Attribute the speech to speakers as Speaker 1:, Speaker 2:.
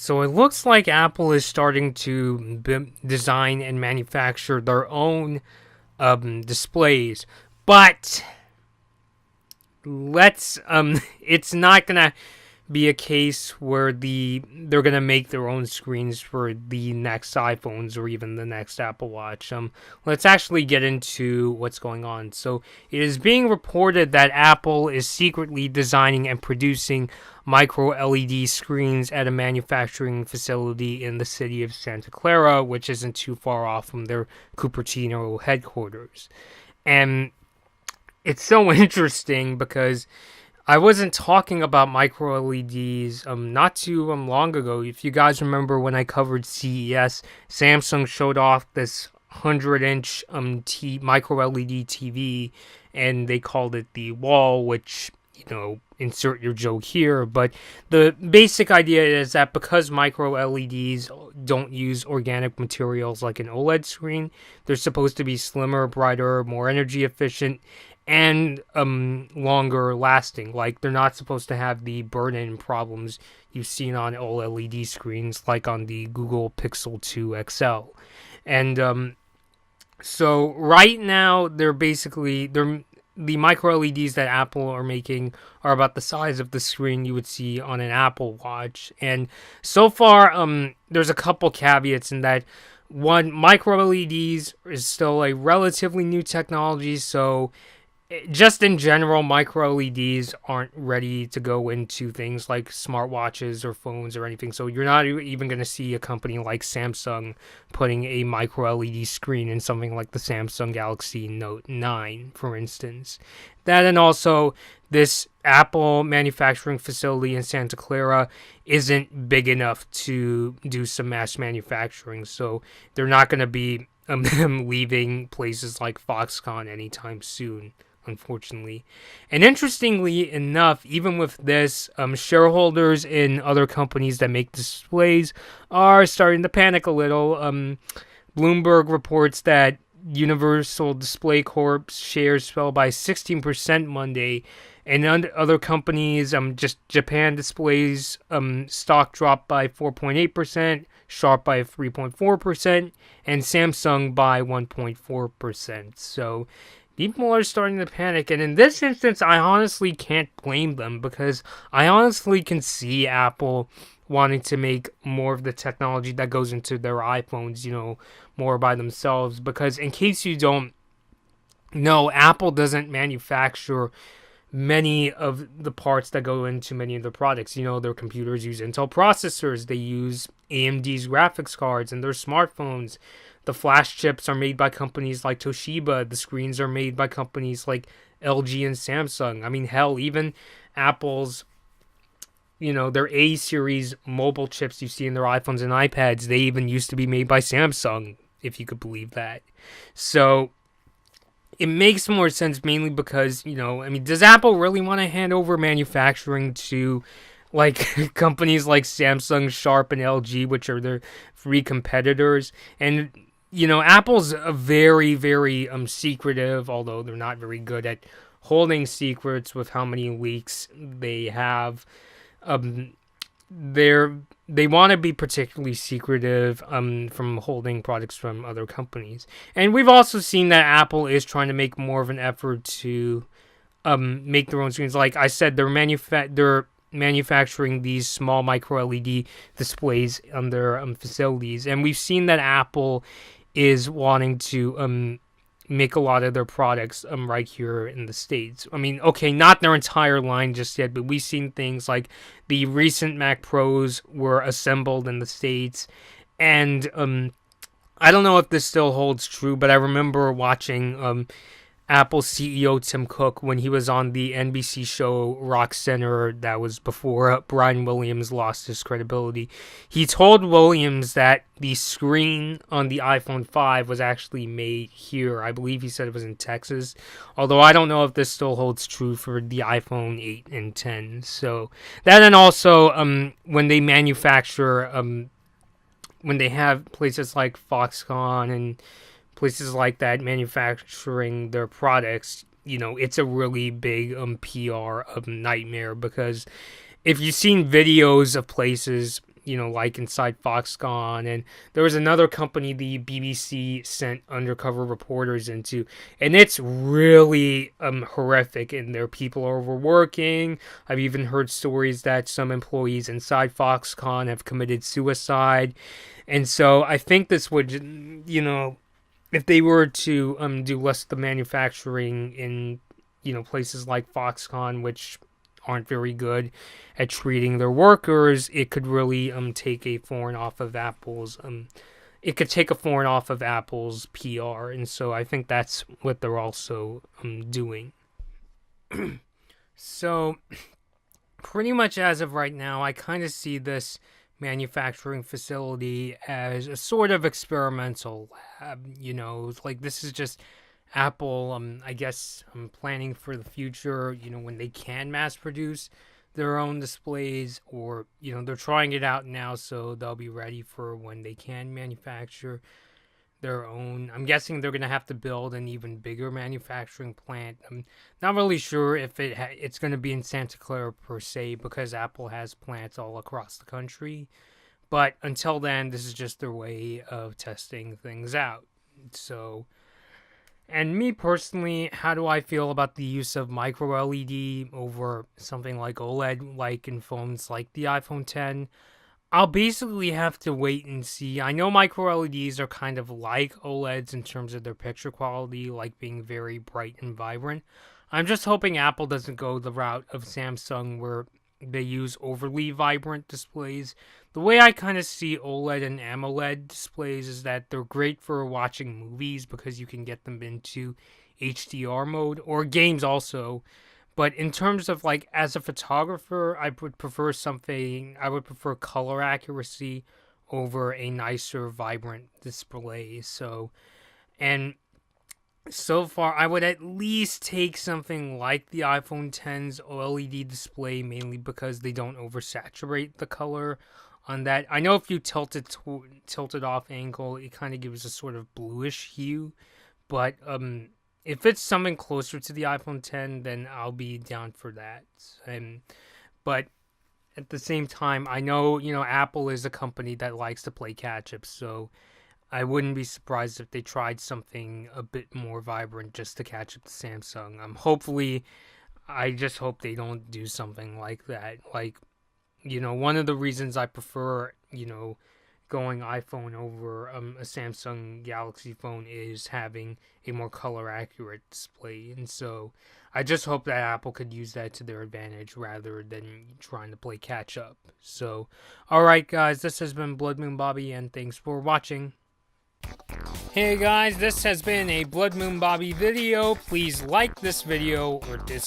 Speaker 1: So it looks like Apple is starting to design and manufacture their own displays, but let's it's not gonna be a case where they're gonna make their own screens for the next iPhones or even the next Apple Watch. Let's actually get into what's going on. So it is being reported that Apple is secretly designing and producing micro LED screens at a manufacturing facility in the city of Santa Clara, which isn't too far off from their Cupertino headquarters. And it's so interesting because I wasn't talking about micro LEDs not too long ago. If you guys remember when I covered CES, Samsung showed off this 100-inch micro LED TV, and they called it the Wall, which, insert your joke here. But the basic idea is that because micro LEDs don't use organic materials like an OLED screen, they're supposed to be slimmer, brighter, more energy efficient, and longer lasting. Like, they're not supposed to have the burn-in problems you've seen on OLED screens, like on the Google Pixel 2 XL. And so right now, the micro LEDs that Apple are making are about the size of the screen you would see on an Apple Watch. And so far, there's a couple caveats in that. One, micro LEDs is still a relatively new technology, so just in general, micro LEDs aren't ready to go into things like smartwatches or phones or anything. So you're not even going to see a company like Samsung putting a micro LED screen in something like the Samsung Galaxy Note 9, for instance. That, and also this Apple manufacturing facility in Santa Clara isn't big enough to do some mass manufacturing. So they're not going to be leaving places like Foxconn anytime soon, unfortunately. And interestingly enough, even with this, shareholders in other companies that make displays are starting to panic a little. Bloomberg reports that Universal Display Corp's shares fell by 16% Monday, and other companies, just Japan Display's stock dropped by 4.8%, Sharp by 3.4%, and Samsung by 1.4%. So people are starting to panic, and in this instance, I honestly can't blame them, because I honestly can see Apple wanting to make more of the technology that goes into their iPhones, more by themselves, because in case you don't know, Apple doesn't manufacture many of the parts that go into many of their products. Their computers use Intel processors, they use AMD's graphics cards, and their smartphones, the flash chips are made by companies like Toshiba. The screens are made by companies like LG and Samsung. I mean, hell, even Apple's, their A-series mobile chips you see in their iPhones and iPads, they even used to be made by Samsung, if you could believe that. So it makes more sense mainly because, does Apple really want to hand over manufacturing to companies like Samsung, Sharp, and LG, which are their three competitors? And Apple's a very, very secretive, although they're not very good at holding secrets with how many leaks they have. They want to be particularly secretive from holding products from other companies. And we've also seen that Apple is trying to make more of an effort to make their own screens. Like I said, they're manufacturing these small micro LED displays on their facilities, and we've seen that Apple is wanting to make a lot of their products right here in the States. I mean, okay, not their entire line just yet, but we've seen things like the recent Mac Pros were assembled in the States, and I don't know if this still holds true, but I remember watching Apple CEO Tim Cook when he was on the NBC show Rock Center. That was before Brian Williams lost his credibility. He told Williams that the screen on the iPhone 5 was actually made here. I believe he said it was in Texas, although I don't know if this still holds true for the iPhone 8 and 10. So that, and also when they manufacture, when they have places like Foxconn and places like that manufacturing their products, it's a really big PR nightmare, because if you've seen videos of places like inside Foxconn. And there was another company the BBC sent undercover reporters into, and it's really horrific. And their people are overworking. I've even heard stories that some employees inside Foxconn have committed suicide. And so I think this would, if they were to do less of the manufacturing in places like Foxconn, which aren't very good at treating their workers, it could really take a foreign off of Apple's PR. And so I think that's what they're also doing. So pretty much as of right now, I kind of see this manufacturing facility as a sort of experimental lab. Like this is just Apple, I guess, planning for the future, when they can mass produce their own displays, or, they're trying it out now, so they'll be ready for when they can manufacture their own. I'm guessing they're going to have to build an even bigger manufacturing plant. I'm not really sure if it's going to be in Santa Clara per se, because Apple has plants all across the country. But until then, this is just their way of testing things out. So, and me personally, how do I feel about the use of MicroLED over something like OLED, like in phones like the iPhone X? I'll basically have to wait and see. I know MicroLEDs are kind of like OLEDs in terms of their picture quality, like being very bright and vibrant. I'm just hoping Apple doesn't go the route of Samsung, where they use overly vibrant displays. The way I kind of see OLED and AMOLED displays is that they're great for watching movies because you can get them into HDR mode, or games also. But in terms of like as a photographer, I would prefer color accuracy over a nicer vibrant display. So far, I would at least take something like the iPhone X's OLED display, mainly because they don't oversaturate the color on that. I know if you tilt it off angle, it kind of gives a sort of bluish hue, but if it's something closer to the iPhone X, then I'll be down for that. But at the same time, I know Apple is a company that likes to play catch up, so I wouldn't be surprised if they tried something a bit more vibrant just to catch up to Samsung. I just hope they don't do something like that. Like, one of the reasons I prefer, going iPhone over a Samsung Galaxy phone is having a more color accurate display. And so I just hope that Apple could use that to their advantage rather than trying to play catch up. So, alright guys, this has been Blood Moon Bobby, and thanks for watching. Hey guys, this has been a Blood Moon Bobby video. Please like this video or dislike